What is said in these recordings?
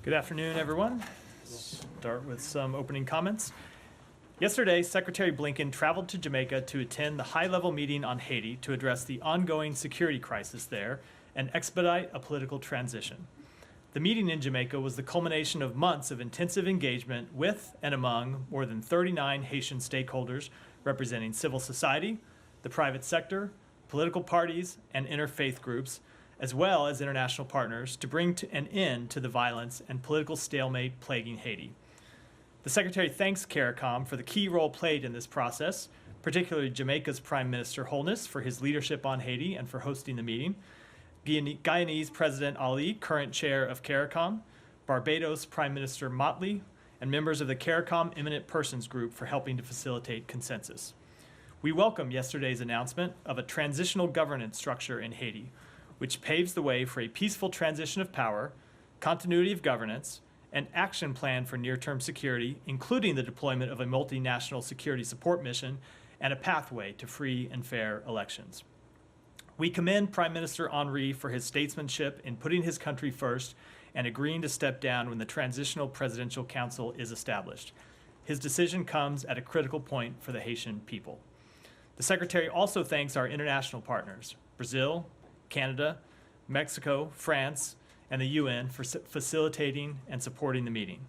Good afternoon, everyone. Start with some opening comments. Yesterday, Secretary Blinken traveled to Jamaica to attend the high-level meeting on Haiti to address the ongoing security crisis there and expedite a political transition. The meeting in Jamaica was the culmination of months of intensive engagement with and among more than 39 Haitian stakeholders representing civil society, the private sector, political parties, and interfaith groups, as well as international partners, to bring an end to the violence and political stalemate plaguing Haiti. The Secretary thanks CARICOM for the key role played in this process, particularly Jamaica's Prime Minister Holness for his leadership on Haiti and for hosting the meeting, Guyanese President Ali, current chair of CARICOM, Barbados Prime Minister Motley, and members of the CARICOM Eminent Persons Group for helping to facilitate consensus. We welcome yesterday's announcement of a transitional governance structure in Haiti, which paves the way for a peaceful transition of power, continuity of governance, an action plan for near-term security, including the deployment of a multinational security support mission, and a pathway to free and fair elections. We commend Prime Minister Henry for his statesmanship in putting his country first and agreeing to step down when the Transitional Presidential Council is established. His decision comes at a critical point for the Haitian people. The Secretary also thanks our international partners, Brazil, Canada, Mexico, France, and the UN for facilitating and supporting the meeting.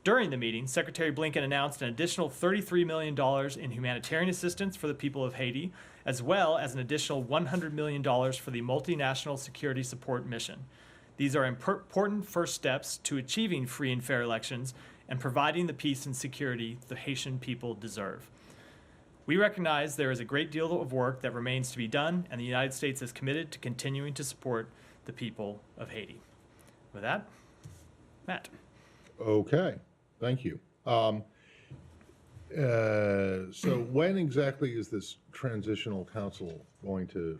During the meeting, Secretary Blinken announced an additional $33 million in humanitarian assistance for the people of Haiti, as well as an additional $100 million for the multinational security support mission. These are important first steps to achieving free and fair elections and providing the peace and security the Haitian people deserve. We recognize there is a great deal of work that remains to be done, and the United States is committed to continuing to support the people of Haiti. With that, Matt. Okay, thank you. So when exactly is this transitional council going to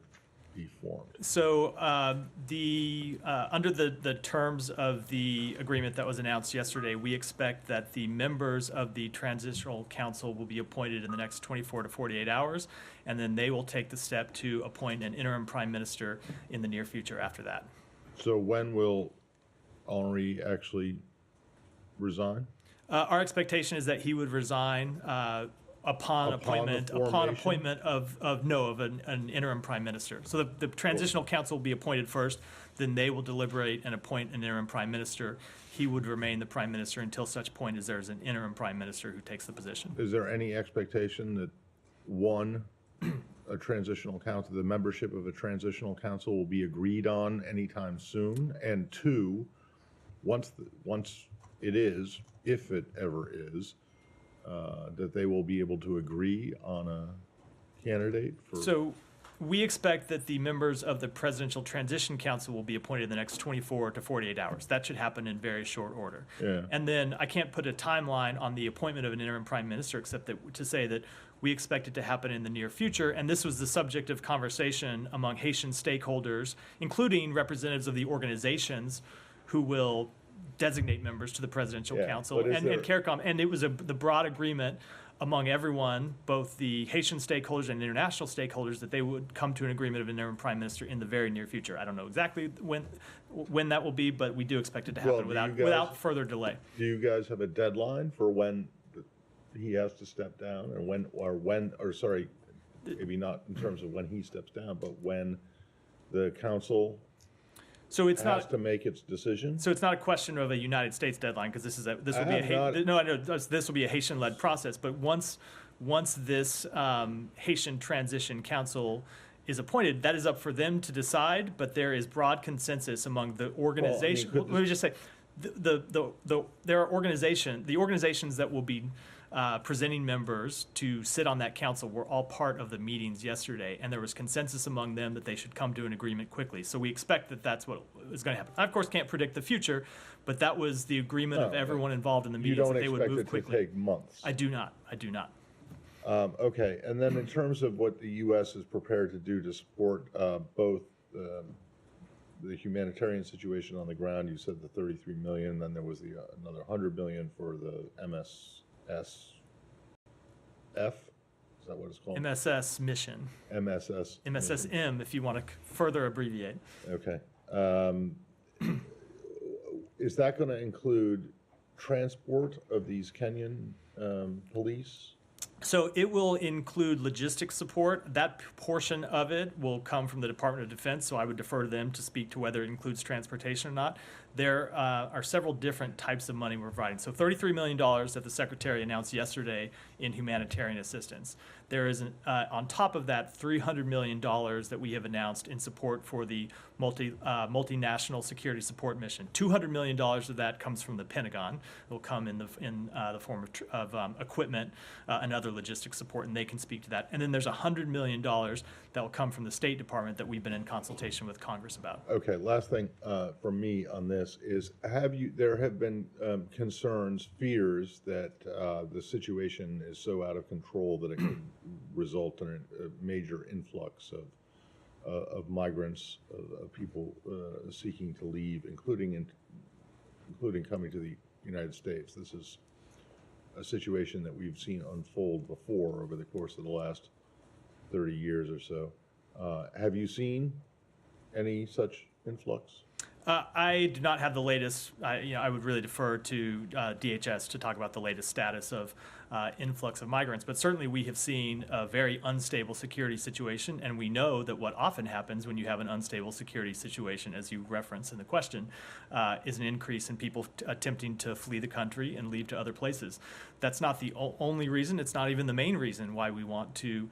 be formed? So under the terms of the agreement that was announced yesterday, we expect that the members of the Transitional Council will be appointed in the next 24 to 48 hours, and then they will take the step to appoint an interim prime minister in the near future after that. So when will Henry actually resign? Our expectation is that he would resign upon appointment of an interim prime minister. So the Transitional Council will be appointed first, then they will deliberate and appoint an interim prime minister. He would remain the prime minister until such point as there's an interim prime minister who takes the position. Is there any expectation that a transitional council, the membership of a transitional council will be agreed on anytime soon? And two, once it is, if it ever is, that they will be able to agree on a candidate for... So we expect that the members of the Presidential Transition Council will be appointed in the next 24 to 48 hours. That should happen in very short order. Yeah. And then I can't put a timeline on the appointment of an interim prime minister except to say that we expect it to happen in the near future. And this was the subject of conversation among Haitian stakeholders, including representatives of the organizations who will designate members to the Presidential Council and CARICOM. And it was the broad agreement among everyone, both the Haitian stakeholders and international stakeholders, that they would come to an agreement of an interim prime minister in the very near future. I don't know exactly when that will be, but we do expect it to happen without further delay. Do you guys have a deadline for when he has to step down, and maybe not in terms of when he steps down, but when the council has to make its decision? So it's not a question of a United States deadline, because this will be a Haitian-led process. But once this Haitian Transition Council is appointed, that is up for them to decide. But there is broad consensus among the organization. Let me just say, there are the organizations that will be presenting members to sit on that council were all part of the meetings yesterday, and there was consensus among them that they should come to an agreement quickly. So we expect that that's what is going to happen. I, of course, can't predict the future, but that was the agreement of everyone involved in the meetings, that they would move quickly. You don't expect it to take months? I do not. Okay, and then in terms of what the U.S. is prepared to do to support both the humanitarian situation on the ground, you said the $33 million, then there was another $100 million for the MSSF, is that what it's called? MSS mission. MSSM, if you want to further abbreviate. Okay. is that going to include transport of these Kenyan police? So it will include logistics support. That portion of it will come from the Department of Defense, so I would defer to them to speak to whether it includes transportation or not. There are several different types of money we're providing. So $33 million that the Secretary announced yesterday in humanitarian assistance. There is, on top of that, $300 million that we have announced in support for the multinational security support mission. $200 million of that comes from the Pentagon. It will come in the form of equipment and other logistics support, and they can speak to that. And then there's $100 million that will come from the State Department that we've been in consultation with Congress about. Okay, last thing from me on this is, there have been concerns, fears that the situation is so out of control that it could result in a major influx of migrants, of people seeking to leave, including coming to the United States. This is a situation that we've seen unfold before over the course of the last 30 years or so. Have you seen any such influx? I do not have the latest. I would really defer to DHS to talk about the latest status of influx of migrants. But certainly we have seen a very unstable security situation, and we know that what often happens when you have an unstable security situation, as you reference in the question, is an increase in people attempting to flee the country and leave to other places. That's not the only reason. It's not even the main reason why we want to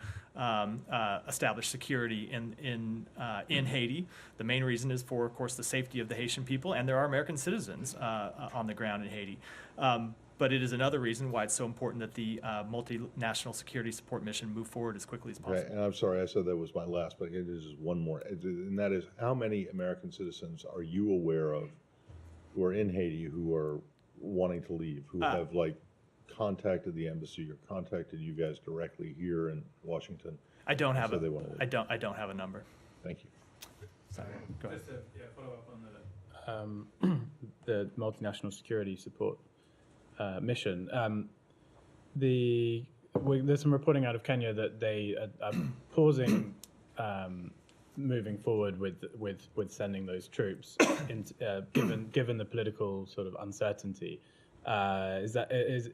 establish security in Haiti. The main reason is for, of course, the safety of the Haitian people, and there are American citizens on the ground in Haiti. But it is another reason why it's so important that the multinational security support mission move forward as quickly as possible. Right, and I'm sorry, I said that was my last, but it is just one more, and that is, how many American citizens are you aware of who are in Haiti who are wanting to leave, who have contacted the embassy or contacted you guys directly here in Washington? I don't have I don't have a number. Thank you. Sorry. Go ahead. Just to follow up on the multinational security support mission. There's some reporting out of Kenya that they are pausing moving forward with sending those troops, given the political sort of uncertainty. Are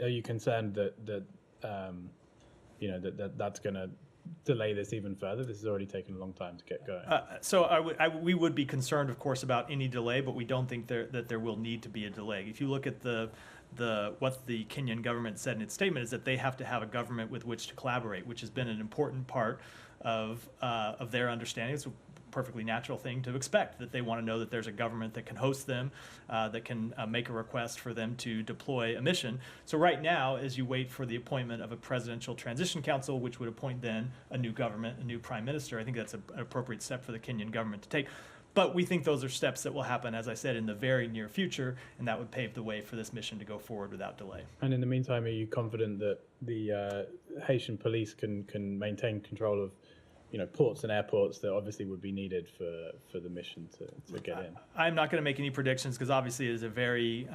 you concerned that that's going to delay this even further? This has already taken a long time to get going. So we would be concerned, of course, about any delay, but we don't think that there will need to be a delay. If you look at what the Kenyan government said in its statement, is that they have to have a government with which to collaborate, which has been an important part of their understanding. It's a perfectly natural thing to expect, that they want to know that there's a government that can host them, that can make a request for them to deploy a mission. So right now, as you wait for the appointment of a presidential transition council, which would appoint then a new government, a new prime minister, I think that's an appropriate step for the Kenyan government to take. But we think those are steps that will happen, as I said, in the very near future, and that would pave the way for this mission to go forward without delay. And in the meantime, are you confident that the Haitian police can maintain control of ports and airports that obviously would be needed for the mission to get in? I'm not going to make any predictions because obviously it is a very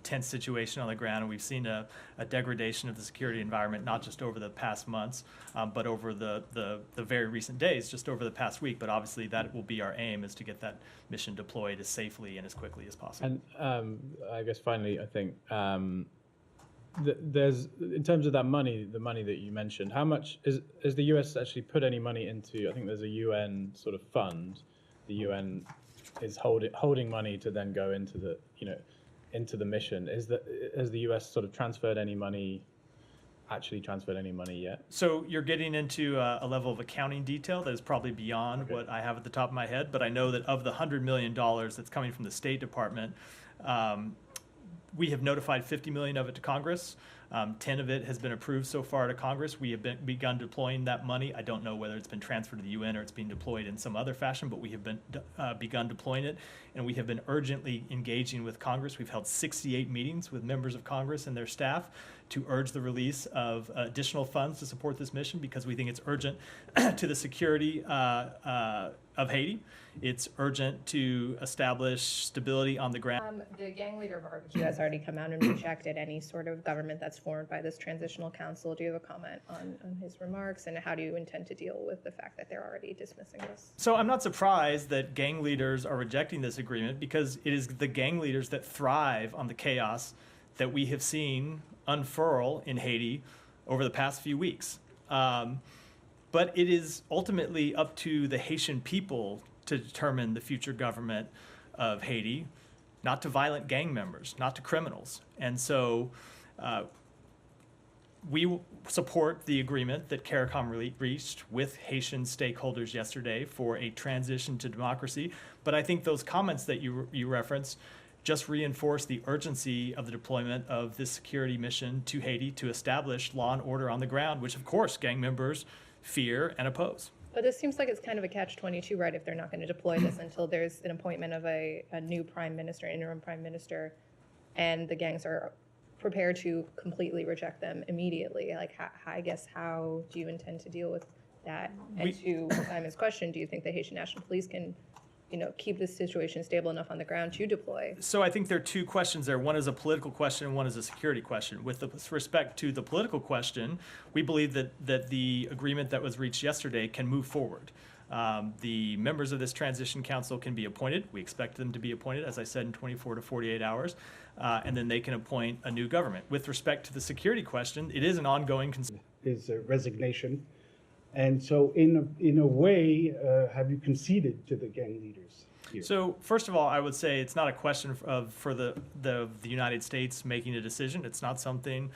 tense situation on the ground, and we've seen a degradation of the security environment, not just over the past months, but over the very recent days, just over the past week. But obviously that will be our aim, is to get that mission deployed as safely and as quickly as possible. And I guess finally, I think there's, in terms of that money, the money that you mentioned, how much has the US actually put any money into? I think there's a UN sort of fund. The UN is holding money to then go into the mission. Has the US sort of transferred any money yet? So you're getting into a level of accounting detail that is probably beyond what I have at the top of my head, but I know that of the $100 million that's coming from the State Department, we have notified $50 million of it to Congress. 10 of it has been approved so far to Congress. We have begun deploying that money. I don't know whether it's been transferred to the UN or it's being deployed in some other fashion, but we have begun deploying it, and we have been urgently engaging with Congress. We've held 68 meetings with members of Congress and their staff to urge the release of additional funds to support this mission, because we think it's urgent to the security of Haiti. It's urgent to establish stability on the ground. The gang leader barbecue has already come out and rejected any sort of government that's formed by this transitional council. Do you have a comment on his remarks, and how do you intend to deal with the fact that they're already dismissing this? So I'm not surprised that gang leaders are rejecting this agreement, because it is the gang leaders that thrive on the chaos that we have seen unfurl in Haiti over the past few weeks. But it is ultimately up to the Haitian people to determine the future government of Haiti, not to violent gang members, not to criminals. And so we support the agreement that CARICOM reached with Haitian stakeholders yesterday for a transition to democracy. But I think those comments that you referenced just reinforce the urgency of the deployment of this security mission to Haiti to establish law and order on the ground, which of course gang members fear and oppose. But this seems like it's kind of a catch-22, right? If they're not going to deploy this until there's an appointment of a new prime minister, interim prime minister, and the gangs are prepared to completely reject them immediately. Like, how do you intend to deal with that? And to Simon's question, do you think the Haitian National Police can, keep this situation stable enough on the ground to deploy? So I think there are two questions there. One is a political question and one is a security question. With respect to the political question, we believe that the agreement that was reached yesterday can move forward. The members of this transition council can be appointed. We expect them to be appointed, as I said, in 24 to 48 hours, and then they can appoint a new government. With respect to the security question, it is an ongoing concern. His resignation. And so in a way, have you conceded to the gang leaders here? So first of all, I would say it's not a question for the United States making a decision. It's not something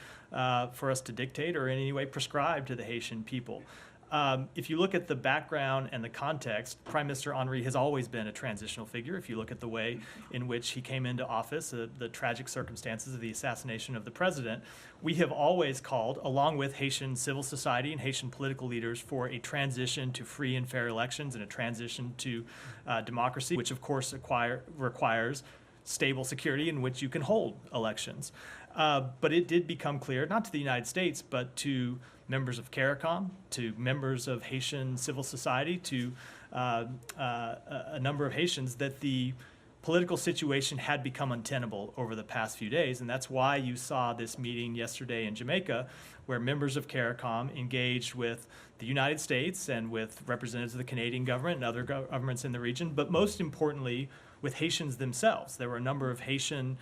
for us to dictate or in any way prescribe to the Haitian people. If you look at the background and the context, Prime Minister Henry has always been a transitional figure. If you look at the way in which he came into office, the tragic circumstances of the assassination of the president, we have always called, along with Haitian civil society and Haitian political leaders, for a transition to free and fair elections and a transition to democracy, which of course requires stable security in which you can hold elections. But it did become clear, not to the United States, but to members of CARICOM, to members of Haitian civil society, to a number of Haitians, that the political situation had become untenable over the past few days. And that's why you saw this meeting yesterday in Jamaica, where members of CARICOM engaged with the United States and with representatives of the Canadian government and other governments in the region, but most importantly, with Haitians themselves. There were a number of Haitian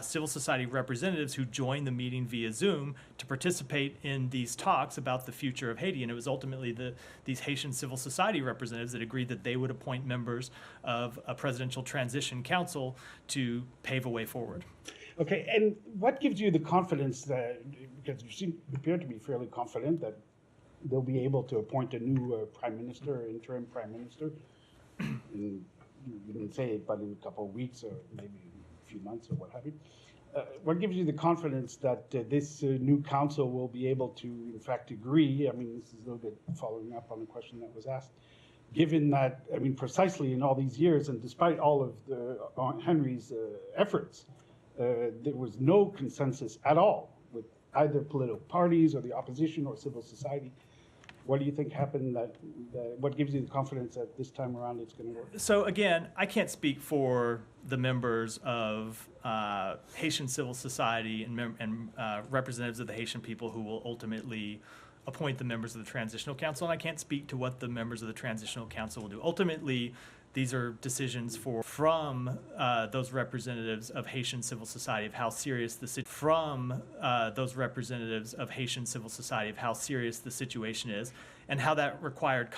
civil society representatives who joined the meeting via Zoom to participate in these talks about the future of Haiti. And it was ultimately these Haitian civil society representatives that agreed that they would appoint members of a presidential transition council to pave a way forward. Okay, and what gives you the confidence that, because you appear to be fairly confident that they'll be able to appoint a new prime minister, interim prime minister, in, you didn't say it, but in a couple of weeks or maybe a few months or what have you. What gives you the confidence that this new council will be able to, in fact, agree? I mean, this is a little bit following up on the question that was asked. Given that, I mean, precisely in all these years, and despite all of Henry's efforts, there was no consensus at all with either political parties or the opposition or civil society. What do you think happened what gives you the confidence that this time around it's going to work? So again, I can't speak for the members of Haitian civil society and representatives of the Haitian people who will ultimately appoint the members of the Transitional Council, and I can't speak to what the members of the Transitional Council will do. Ultimately, these are decisions from those representatives of Haitian civil society of how serious the situation is, and how that required